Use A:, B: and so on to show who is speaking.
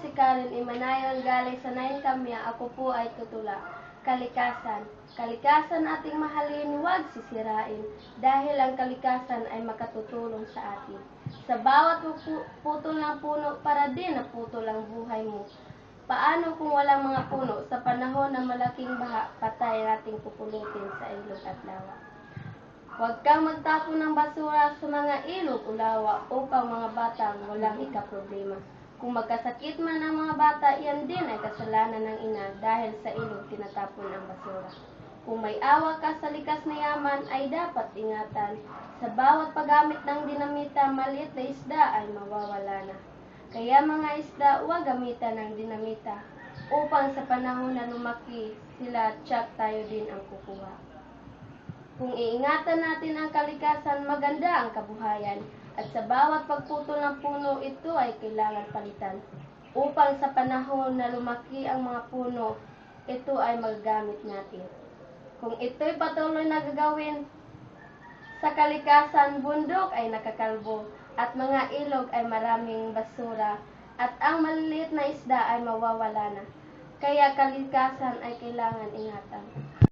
A: si Karen Imanayon galing sa Nain Kamya, ako po ay tutula. Kalikasan. Kalikasan ating mahalin, huwag sisirain, dahil ang kalikasan ay makatutulong sa atin. Sa bawat putol ng puno, para din na putol ang buhay mo. Paano kung walang mga puno, sa panahon ng malaking baha, patay nating pupulutin sa ilog at lawa. Huwag kang magtapon ng basura sa mga ilog o lawa upang mga batang walang ikaproblema. Kung magkasakit man ang mga bata, yan din ay kasalanan ng ina dahil sa ilog tinatapon ang basura. Kung may awa ka sa likas na yaman, ay dapat ingatan. Sa bawat paggamit ng dinamita, maliit na isda ay mawawala na. Kaya mga isda, huwag gamitan ng dinamita upang sa panahon na lumaki sila, tiyak tayo din ang kukuha. Kung iingatan natin ang kalikasan, maganda ang kabuhayan. At sa bawat pagputol ng puno, ito ay kailangan palitan. Upang sa panahon na lumaki ang mga puno, ito ay magagamit natin. Kung ito'y patuloy na gagawin, sa kalikasan, bundok ay nakakalbo, at mga ilog ay maraming basura, at ang maliliit na isda ay mawawala na. Kaya kalikasan ay kailangan ingatan.